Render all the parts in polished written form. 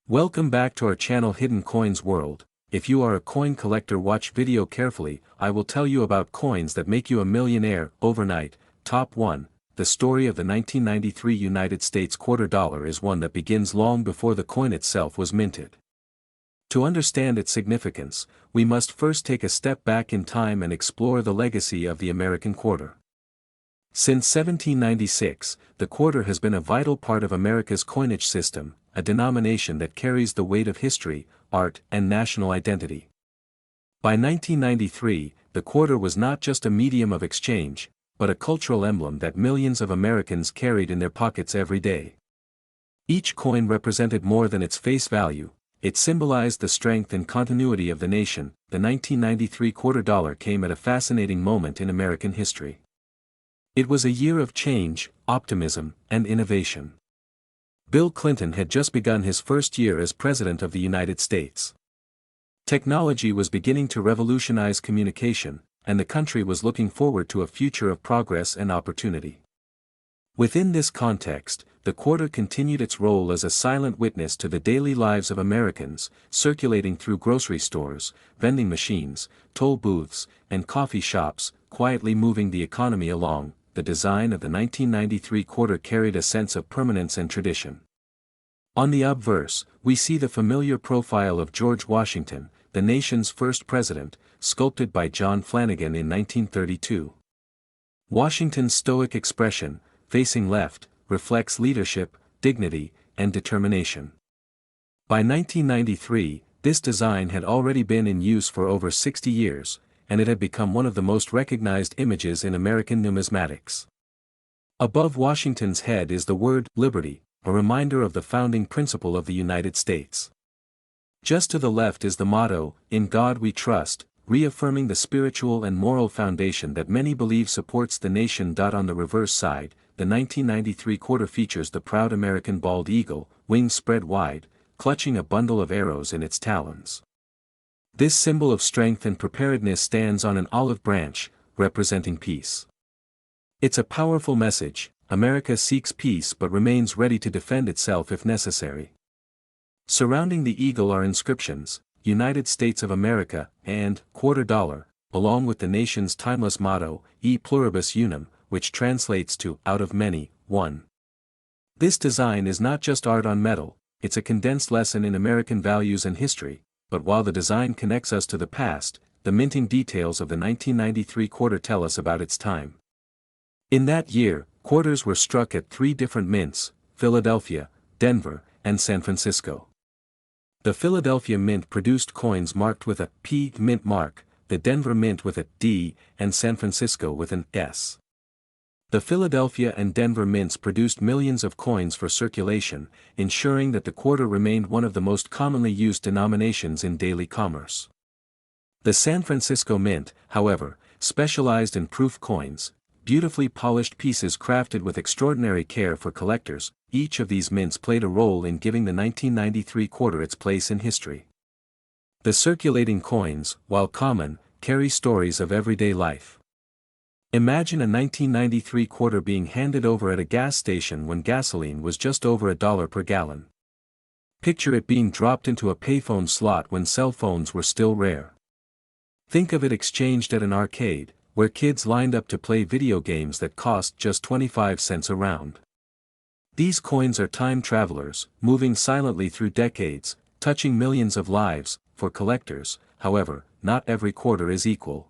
Welcome back to our channel Hidden Coins World. If you are a coin collector, watch video carefully. I will tell you about coins that make you a millionaire overnight. Top 1. The story of the 1993 United States quarter dollar is one that begins long before the coin itself was minted. To understand its significance, we must first take a step back in time and explore the legacy of the American quarter. Since 1796, the quarter has been a vital part of America's coinage system, a denomination that carries the weight of history, art, and national identity. By 1993, the quarter was not just a medium of exchange, but a cultural emblem that millions of Americans carried in their pockets every day. Each coin represented more than its face value. It symbolized the strength and continuity of the nation. The 1993 quarter dollar came at a fascinating moment in American history. It was a year of change, optimism, and innovation. Bill Clinton had just begun his first year as President of the United States. Technology was beginning to revolutionize communication, and the country was looking forward to a future of progress and opportunity. Within this context, the quarter continued its role as a silent witness to the daily lives of Americans, circulating through grocery stores, vending machines, toll booths, and coffee shops, quietly moving the economy along. The design of the 1993 quarter carried a sense of permanence and tradition. On the obverse, we see the familiar profile of George Washington, the nation's first president, sculpted by John Flanagan in 1932. Washington's stoic expression, facing left, reflects leadership, dignity, and determination. By 1993, this design had already been in use for over 60 years, and it had become one of the most recognized images in American numismatics. Above Washington's head is the word liberty, a reminder of the founding principle of the United States. Just to the left is the motto, "In God We Trust," reaffirming the spiritual and moral foundation that many believe supports the nation. On the reverse side, the 1993 quarter features the proud American bald eagle, wings spread wide, clutching a bundle of arrows in its talons. This symbol of strength and preparedness stands on an olive branch, representing peace. It's a powerful message: America seeks peace but remains ready to defend itself if necessary. Surrounding the eagle are inscriptions, "United States of America," and "quarter dollar," along with the nation's timeless motto, "E pluribus unum," which translates to "out of many, one." This design is not just art on metal, it's a condensed lesson in American values and history. But while the design connects us to the past, the minting details of the 1993 quarter tell us about its time. In that year, quarters were struck at 3 different mints: Philadelphia, Denver, and San Francisco. The Philadelphia Mint produced coins marked with a P mint mark, the Denver Mint with a D, and San Francisco with an S. The Philadelphia and Denver mints produced millions of coins for circulation, ensuring that the quarter remained one of the most commonly used denominations in daily commerce. The San Francisco Mint, however, specialized in proof coins, beautifully polished pieces crafted with extraordinary care for collectors. Each of these mints played a role in giving the 1993 quarter its place in history. The circulating coins, while common, carry stories of everyday life. Imagine a 1993 quarter being handed over at a gas station when gasoline was just over $1 per gallon. Picture it being dropped into a payphone slot when cell phones were still rare. Think of it exchanged at an arcade, where kids lined up to play video games that cost just 25 cents a round. These coins are time travelers, moving silently through decades, touching millions of lives. For collectors, however, not every quarter is equal.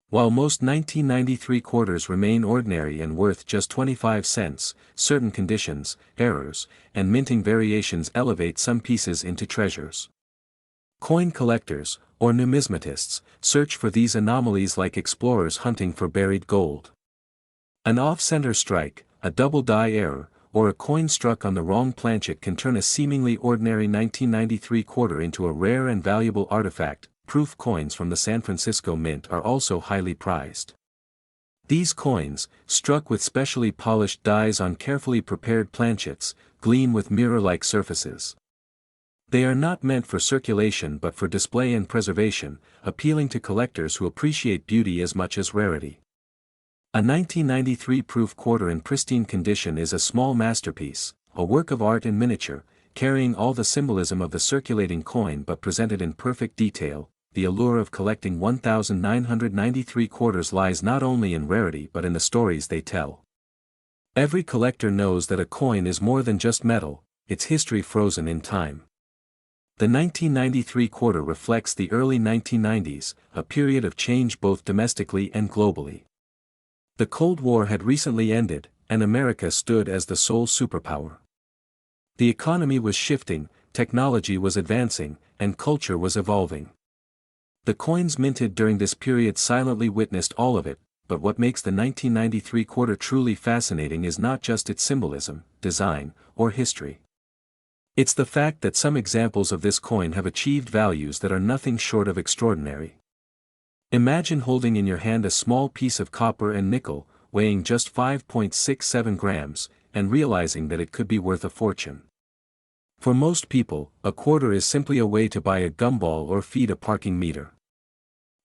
While most 1993 quarters remain ordinary and worth just 25 cents, certain conditions, errors, and minting variations elevate some pieces into treasures. Coin collectors, or numismatists, search for these anomalies like explorers hunting for buried gold. An off-center strike, a double die error, or a coin struck on the wrong planchet can turn a seemingly ordinary 1993 quarter into a rare and valuable artifact. Proof coins from the San Francisco Mint are also highly prized. These coins, struck with specially polished dies on carefully prepared planchets, gleam with mirror-like surfaces. They are not meant for circulation but for display and preservation, appealing to collectors who appreciate beauty as much as rarity. A 1993 proof quarter in pristine condition is a small masterpiece, a work of art in miniature, carrying all the symbolism of the circulating coin but presented in perfect detail. The allure of collecting 1993 quarters lies not only in rarity but in the stories they tell. Every collector knows that a coin is more than just metal, it's history frozen in time. The 1993 quarter reflects the early 1990s, a period of change both domestically and globally. The Cold War had recently ended, and America stood as the sole superpower. The economy was shifting, technology was advancing, and culture was evolving. The coins minted during this period silently witnessed all of it, but what makes the 1993 quarter truly fascinating is not just its symbolism, design, or history. It's the fact that some examples of this coin have achieved values that are nothing short of extraordinary. Imagine holding in your hand a small piece of copper and nickel, weighing just 5.67 grams, and realizing that it could be worth a fortune. For most people, a quarter is simply a way to buy a gumball or feed a parking meter.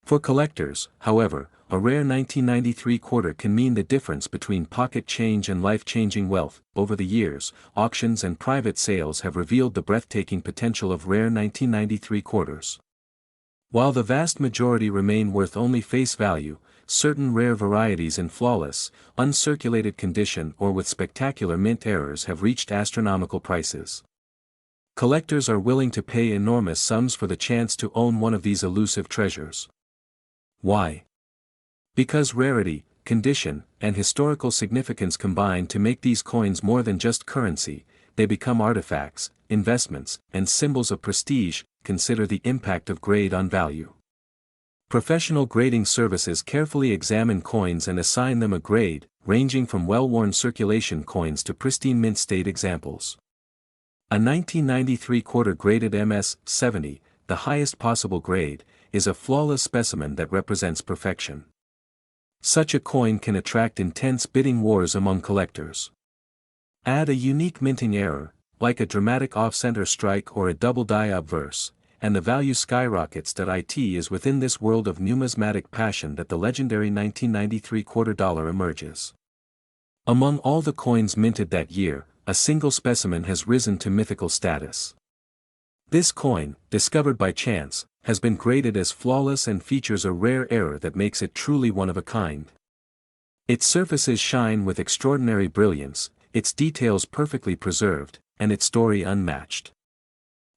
For collectors, however, a rare 1993 quarter can mean the difference between pocket change and life-changing wealth. Over the years, auctions and private sales have revealed the breathtaking potential of rare 1993 quarters. While the vast majority remain worth only face value, certain rare varieties in flawless, uncirculated condition or with spectacular mint errors have reached astronomical prices. Collectors are willing to pay enormous sums for the chance to own one of these elusive treasures. Why? Because rarity, condition, and historical significance combine to make these coins more than just currency, they become artifacts, investments, and symbols of prestige. Consider the impact of grade on value. Professional grading services carefully examine coins and assign them a grade, ranging from well-worn circulation coins to pristine mint-state examples. A 1993 quarter graded MS-70, the highest possible grade, is a flawless specimen that represents perfection. Such a coin can attract intense bidding wars among collectors. Add a unique minting error, like a dramatic off-center strike or a double die obverse, and the value skyrockets. It is within this world of numismatic passion that the legendary 1993 quarter dollar emerges. Among all the coins minted that year, a single specimen has risen to mythical status. This coin, discovered by chance, has been graded as flawless and features a rare error that makes it truly one of a kind. Its surfaces shine with extraordinary brilliance, its details perfectly preserved, and its story unmatched.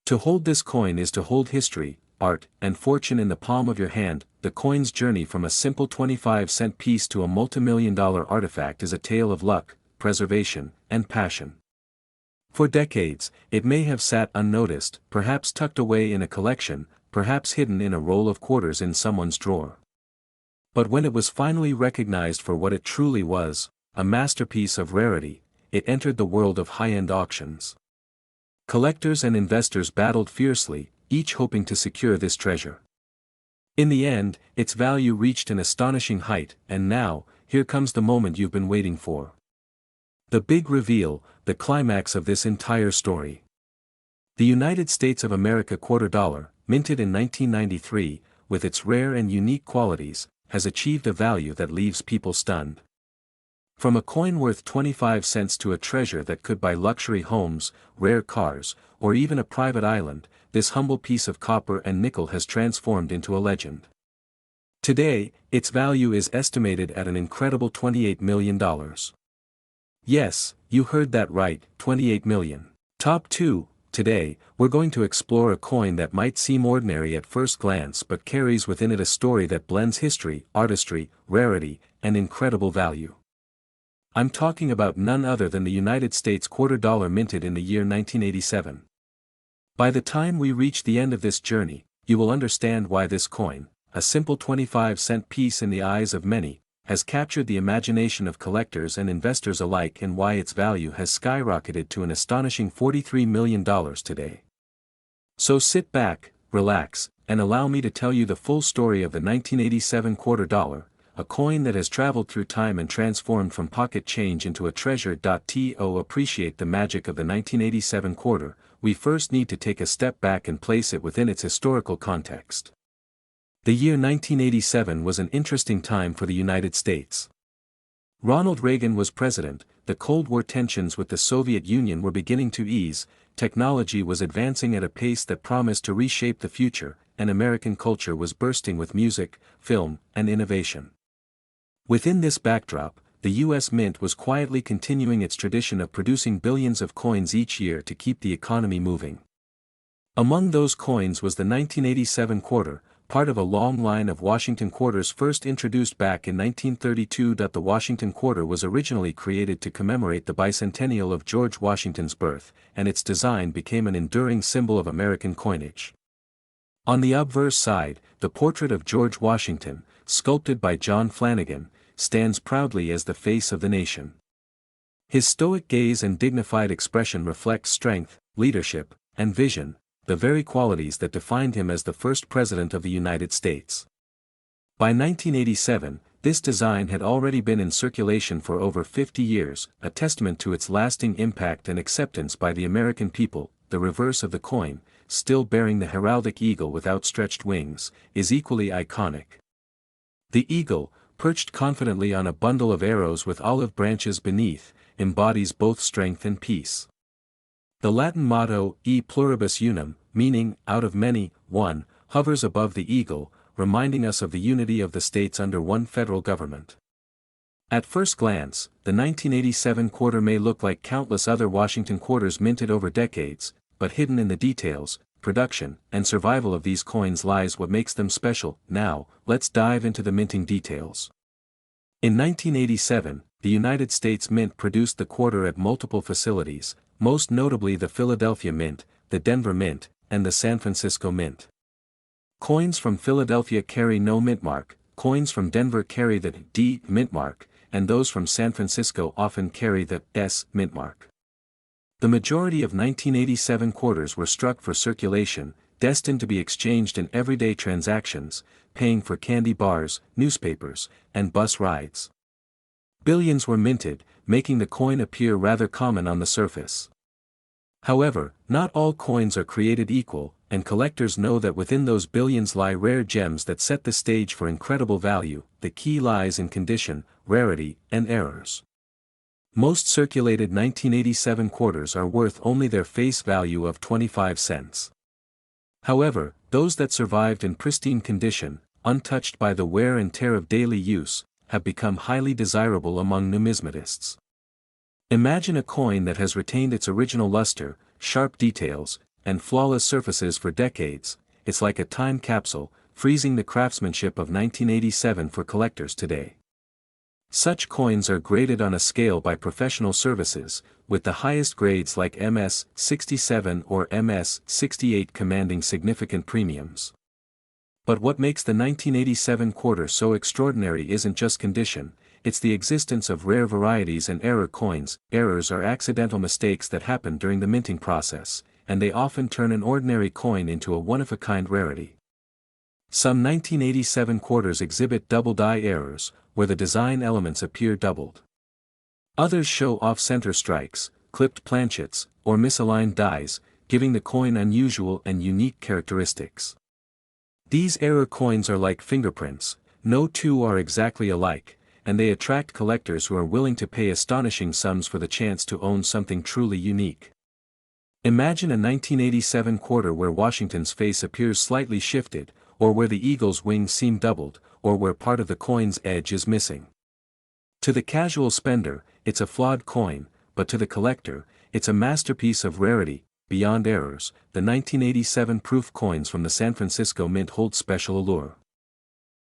To hold this coin is to hold history, art, and fortune in the palm of your hand. The coin's journey from a simple 25-cent piece to a multimillion-dollar artifact is a tale of luck, preservation, and passion. For decades, it may have sat unnoticed, perhaps tucked away in a collection, perhaps hidden in a roll of quarters in someone's drawer. But when it was finally recognized for what it truly was, a masterpiece of rarity, it entered the world of high-end auctions. Collectors and investors battled fiercely, each hoping to secure this treasure. In the end, its value reached an astonishing height, and now, here comes the moment you've been waiting for. The big reveal, the climax of this entire story. The United States of America quarter dollar, minted in 1993, with its rare and unique qualities, has achieved a value that leaves people stunned. From a coin worth 25 cents to a treasure that could buy luxury homes, rare cars, or even a private island, this humble piece of copper and nickel has transformed into a legend. Today, its value is estimated at an incredible $28 million. Yes, you heard that right, 28 million. Top 2, today, we're going to explore a coin that might seem ordinary at first glance but carries within it a story that blends history, artistry, rarity, and incredible value. I'm talking about none other than the United States quarter dollar minted in the year 1987. By the time we reach the end of this journey, you will understand why this coin, a simple 25-cent piece in the eyes of many, has captured the imagination of collectors and investors alike and why its value has skyrocketed to an astonishing $43 million today. So sit back, relax, and allow me to tell you the full story of the 1987 quarter dollar, a coin that has traveled through time and transformed from pocket change into a treasure. To appreciate the magic of the 1987 quarter, we first need to take a step back and place it within its historical context. The year 1987 was an interesting time for the United States. Ronald Reagan was president, the Cold War tensions with the Soviet Union were beginning to ease, technology was advancing at a pace that promised to reshape the future, and American culture was bursting with music, film, and innovation. Within this backdrop, the U.S. Mint was quietly continuing its tradition of producing billions of coins each year to keep the economy moving. Among those coins was the 1987 quarter, part of a long line of Washington quarters first introduced back in 1932. The Washington quarter was originally created to commemorate the bicentennial of George Washington's birth, and its design became an enduring symbol of American coinage. On the obverse side, the portrait of George Washington, sculpted by John Flanagan, stands proudly as the face of the nation. His stoic gaze and dignified expression reflect strength, leadership, and vision, the very qualities that defined him as the first president of the United States. By 1987, this design had already been in circulation for over 50 years, a testament to its lasting impact and acceptance by the American people. The reverse of the coin, still bearing the heraldic eagle with outstretched wings, is equally iconic. The eagle, perched confidently on a bundle of arrows with olive branches beneath, embodies both strength and peace. The Latin motto, E pluribus unum, meaning, out of many, one, hovers above the eagle, reminding us of the unity of the states under one federal government. At first glance, the 1987 quarter may look like countless other Washington quarters minted over decades, but hidden in the details, production, and survival of these coins lies what makes them special. Now, let's dive into the minting details. In 1987, the United States Mint produced the quarter at multiple facilities, most notably the Philadelphia Mint, the Denver Mint, and the San Francisco Mint. Coins from Philadelphia carry no mint mark, coins from Denver carry the D mint mark, and those from San Francisco often carry the S mint mark. The majority of 1987 quarters were struck for circulation, destined to be exchanged in everyday transactions, paying for candy bars, newspapers, and bus rides. Billions were minted, making the coin appear rather common on the surface. However, not all coins are created equal, and collectors know that within those billions lie rare gems that set the stage for incredible value. The key lies in condition, rarity, and errors. Most circulated 1987 quarters are worth only their face value of 25 cents. However, those that survived in pristine condition, untouched by the wear and tear of daily use, have become highly desirable among numismatists. Imagine a coin that has retained its original luster, sharp details, and flawless surfaces for decades. It's like a time capsule, freezing the craftsmanship of 1987 for collectors today. Such coins are graded on a scale by professional services, with the highest grades like MS 67 or MS 68 commanding significant premiums. But what makes the 1987 quarter so extraordinary isn't just condition, it's the existence of rare varieties and error coins. Errors are accidental mistakes that happen during the minting process, and they often turn an ordinary coin into a one-of-a-kind rarity. Some 1987 quarters exhibit double die errors, where the design elements appear doubled. Others show off-center strikes, clipped planchets, or misaligned dies, giving the coin unusual and unique characteristics. These error coins are like fingerprints, no two are exactly alike, and they attract collectors who are willing to pay astonishing sums for the chance to own something truly unique. Imagine a 1987 quarter where Washington's face appears slightly shifted, or where the eagle's wings seem doubled, or where part of the coin's edge is missing. To the casual spender, it's a flawed coin, but to the collector, it's a masterpiece of rarity. Beyond errors, the 1987 proof coins from the San Francisco Mint hold special allure.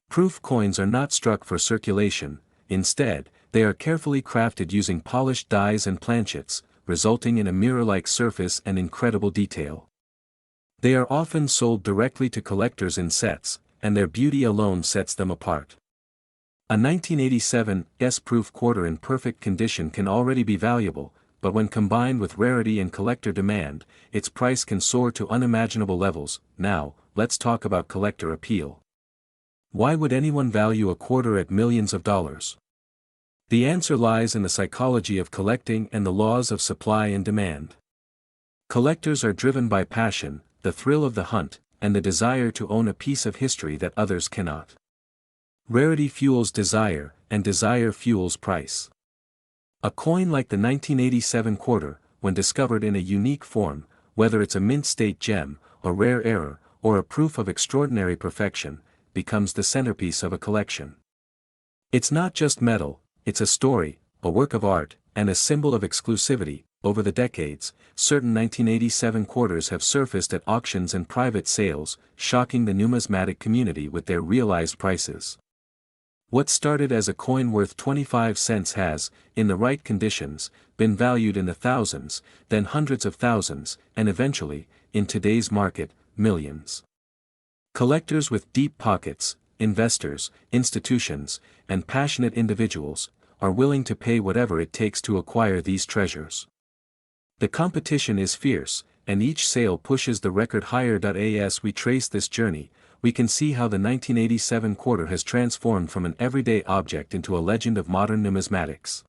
Proof coins are not struck for circulation, instead, they are carefully crafted using polished dies and planchets, resulting in a mirror-like surface and incredible detail. They are often sold directly to collectors in sets, and their beauty alone sets them apart. A 1987 S-proof quarter in perfect condition can already be valuable, but when combined with rarity and collector demand, its price can soar to unimaginable levels. Now, let's talk about collector appeal. Why would anyone value a quarter at millions of dollars? The answer lies in the psychology of collecting and the laws of supply and demand. Collectors are driven by passion, the thrill of the hunt, and the desire to own a piece of history that others cannot. Rarity fuels desire, and desire fuels price. A coin like the 1987 quarter, when discovered in a unique form, whether it's a mint-state gem, a rare error, or a proof of extraordinary perfection, becomes the centerpiece of a collection. It's not just metal, it's a story, a work of art, and a symbol of exclusivity. Over the decades, certain 1987 quarters have surfaced at auctions and private sales, shocking the numismatic community with their realized prices. What started as a coin worth 25 cents has, in the right conditions, been valued in the thousands, then hundreds of thousands, and eventually, in today's market, millions. Collectors with deep pockets, investors, institutions, and passionate individuals, are willing to pay whatever it takes to acquire these treasures. The competition is fierce, and each sale pushes the record higher. As we trace this journey, we can see how the 1987 quarter has transformed from an everyday object into a legend of modern numismatics.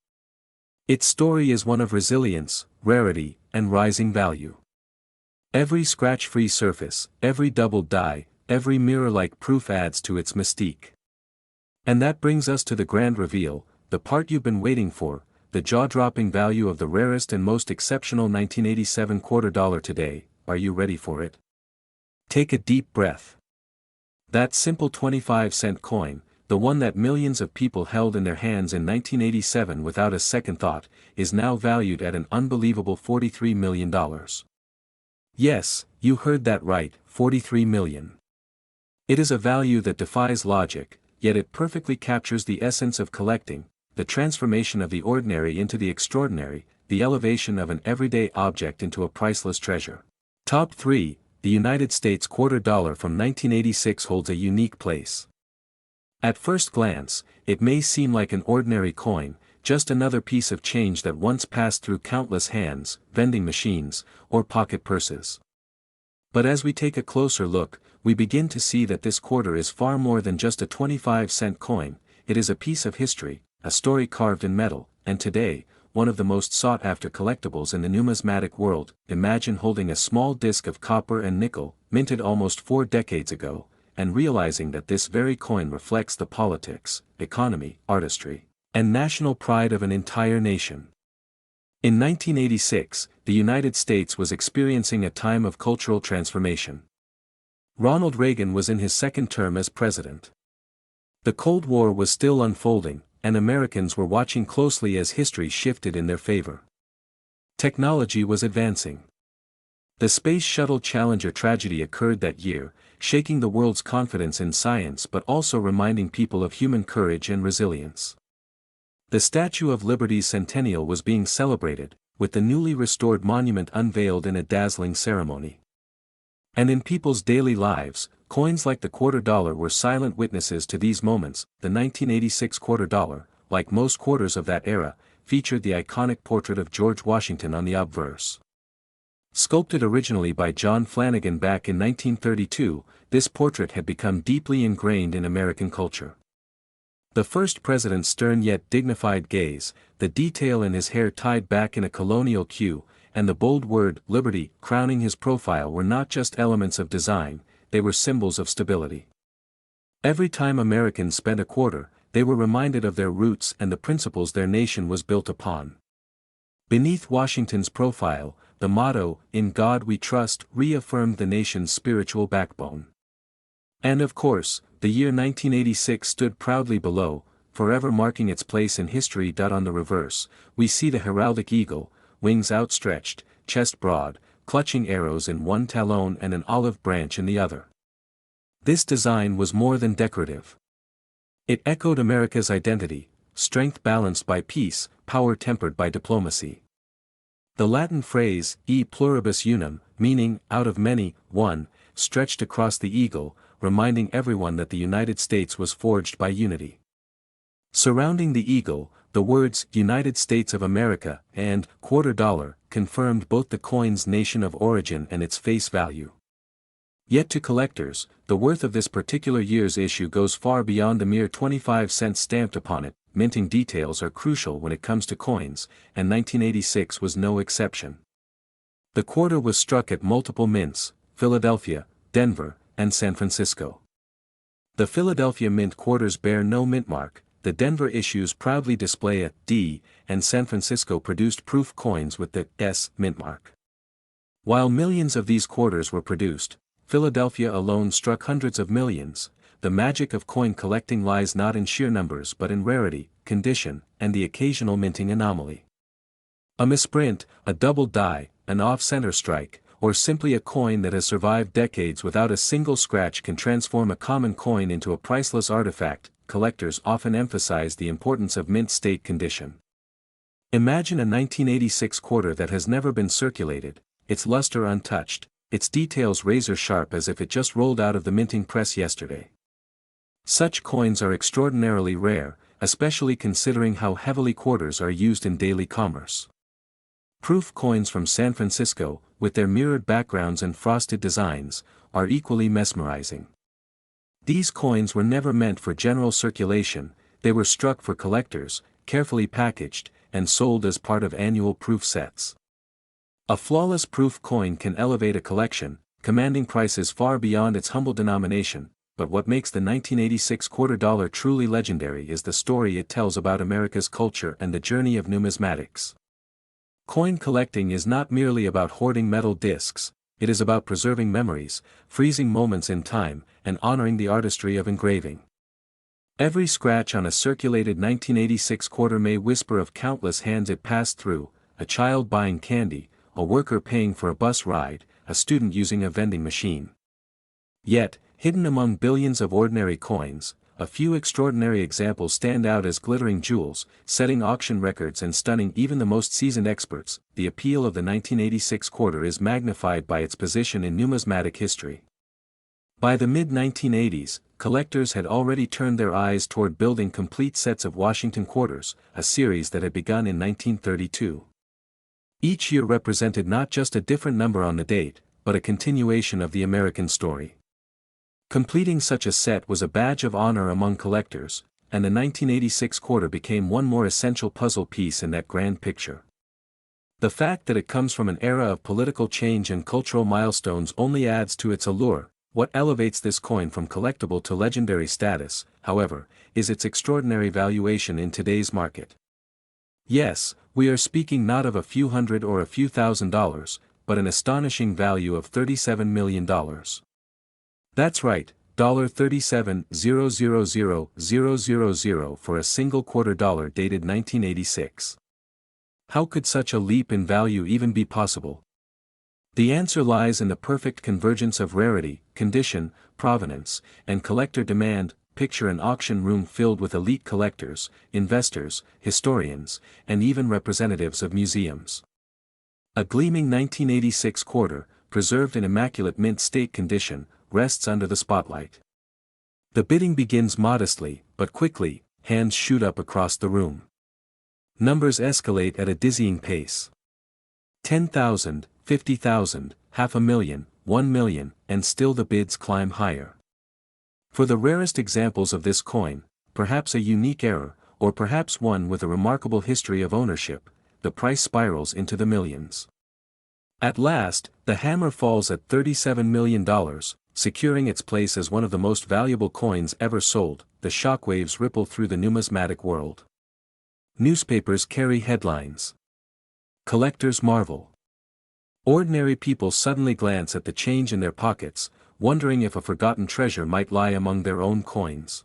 Its story is one of resilience, rarity, and rising value. Every scratch-free surface, every doubled die, every mirror-like proof adds to its mystique. And that brings us to the grand reveal, the part you've been waiting for, the jaw-dropping value of the rarest and most exceptional 1987 quarter dollar today. Are you ready for it? Take a deep breath. That simple 25-cent coin, the one that millions of people held in their hands in 1987 without a second thought, is now valued at an unbelievable $43 million. Yes, you heard that right, $43 million. It is a value that defies logic, yet it perfectly captures the essence of collecting, the transformation of the ordinary into the extraordinary, the elevation of an everyday object into a priceless treasure. Top 3, the United States quarter dollar from 1986 holds a unique place. At first glance, it may seem like an ordinary coin, just another piece of change that once passed through countless hands, vending machines, or pocket purses. But as we take a closer look, we begin to see that this quarter is far more than just a 25-cent coin. It is a piece of history, a story carved in metal, and today, one of the most sought-after collectibles in the numismatic world. Imagine holding a small disc of copper and nickel, minted almost 4 decades ago, and realizing that this very coin reflects the politics, economy, artistry, and national pride of an entire nation. In 1986, the United States was experiencing a time of cultural transformation. Ronald Reagan was in his second term as president. The Cold War was still unfolding, and Americans were watching closely as history shifted in their favor. Technology was advancing. The Space Shuttle Challenger tragedy occurred that year, shaking the world's confidence in science but also reminding people of human courage and resilience. The Statue of Liberty's centennial was being celebrated, with the newly restored monument unveiled in a dazzling ceremony. And in people's daily lives, coins like the quarter dollar were silent witnesses to these moments. The 1986 quarter dollar, like most quarters of that era, featured the iconic portrait of George Washington on the obverse. Sculpted originally by John Flanagan back in 1932, this portrait had become deeply ingrained in American culture. The first president's stern yet dignified gaze, the detail in his hair tied back in a colonial queue, and the bold word, "Liberty," crowning his profile were not just elements of design, they were symbols of stability. Every time Americans spent a quarter, they were reminded of their roots and the principles their nation was built upon. Beneath Washington's profile, the motto, "In God We Trust," reaffirmed the nation's spiritual backbone. And of course, the year 1986 stood proudly below, forever marking its place in history. On the reverse, we see the heraldic eagle, wings outstretched, chest broad, clutching arrows in one talon and an olive branch in the other. This design was more than decorative. It echoed America's identity, strength balanced by peace, power tempered by diplomacy. The Latin phrase, e pluribus unum, meaning, out of many, one, stretched across the eagle, reminding everyone that the United States was forged by unity. Surrounding the eagle, the words "United States of America" and "quarter dollar" confirmed both the coin's nation of origin and its face value. Yet to collectors, the worth of this particular year's issue goes far beyond the mere 25 cents stamped upon it. Minting details are crucial when it comes to coins, and 1986 was no exception. The quarter was struck at multiple mints: Philadelphia, Denver, and San Francisco. The Philadelphia mint quarters bear no mint mark, the Denver issues proudly display a D, and San Francisco produced proof coins with the S mint mark. While millions of these quarters were produced, Philadelphia alone struck hundreds of millions. The magic of coin collecting lies not in sheer numbers but in rarity, condition, and the occasional minting anomaly. A misprint, a double die, an off-center strike, or simply a coin that has survived decades without a single scratch can transform a common coin into a priceless artifact. Collectors often emphasize the importance of mint state condition. Imagine a 1986 quarter that has never been circulated, its luster untouched, its details razor-sharp as if it just rolled out of the minting press yesterday. Such coins are extraordinarily rare, especially considering how heavily quarters are used in daily commerce. Proof coins from San Francisco, with their mirrored backgrounds and frosted designs, are equally mesmerizing. These coins were never meant for general circulation, they were struck for collectors, carefully packaged, and sold as part of annual proof sets. A flawless proof coin can elevate a collection, commanding prices far beyond its humble denomination, but what makes the 1986 quarter dollar truly legendary is the story it tells about America's culture and the journey of numismatics. Coin collecting is not merely about hoarding metal discs, it is about preserving memories, freezing moments in time, and honoring the artistry of engraving. Every scratch on a circulated 1986 quarter may whisper of countless hands it passed through, a child buying candy, a worker paying for a bus ride, a student using a vending machine. Yet, hidden among billions of ordinary coins, a few extraordinary examples stand out as glittering jewels, setting auction records and stunning even the most seasoned experts. The appeal of the 1986 quarter is magnified by its position in numismatic history. By the mid-1980s, collectors had already turned their eyes toward building complete sets of Washington quarters, a series that had begun in 1932. Each year represented not just a different number on the date, but a continuation of the American story. Completing such a set was a badge of honor among collectors, and the 1986 quarter became one more essential puzzle piece in that grand picture. The fact that it comes from an era of political change and cultural milestones only adds to its allure. What elevates this coin from collectible to legendary status, however, is its extraordinary valuation in today's market. Yes, we are speaking not of a few hundred or a few $1,000s, but an astonishing value of $37 million. That's right, $37,000,000 for a single quarter dollar dated 1986. How could such a leap in value even be possible? The answer lies in the perfect convergence of rarity, condition, provenance, and collector demand. Picture an auction room filled with elite collectors, investors, historians, and even representatives of museums. A gleaming 1986 quarter, preserved in immaculate mint state condition, rests under the spotlight. The bidding begins modestly, but quickly, hands shoot up across the room. Numbers escalate at a dizzying pace. 10,000, 50,000, 500,000, 1 million, and still the bids climb higher. For the rarest examples of this coin, perhaps a unique error, or perhaps one with a remarkable history of ownership, the price spirals into the millions. At last, the hammer falls at $37 million, securing its place as one of the most valuable coins ever sold. The shockwaves ripple through the numismatic world. Newspapers carry headlines. Collectors marvel. Ordinary people suddenly glance at the change in their pockets, wondering if a forgotten treasure might lie among their own coins.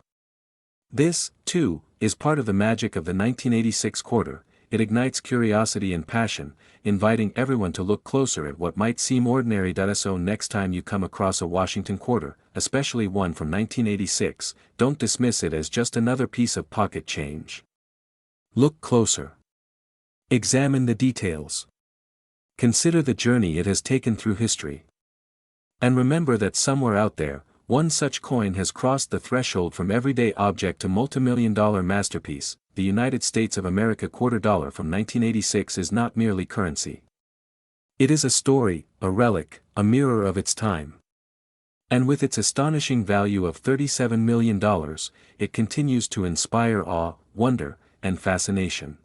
This, too, is part of the magic of the 1986 quarter. It ignites curiosity and passion, inviting everyone to look closer at what might seem ordinary. So next time you come across a Washington quarter, especially one from 1986, don't dismiss it as just another piece of pocket change. Look closer. Examine the details. Consider the journey it has taken through history. And remember that somewhere out there, one such coin has crossed the threshold from everyday object to multimillion-dollar masterpiece. The United States of America quarter dollar from 1986 is not merely currency. It is a story, a relic, a mirror of its time. And with its astonishing value of $37 million, it continues to inspire awe, wonder, and fascination.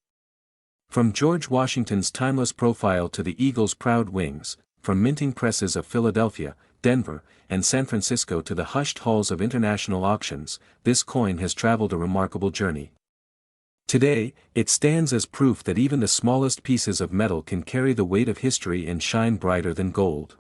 From George Washington's timeless profile to the eagle's proud wings, from minting presses of Philadelphia, Denver, and San Francisco to the hushed halls of international auctions, this coin has traveled a remarkable journey. Today, it stands as proof that even the smallest pieces of metal can carry the weight of history and shine brighter than gold.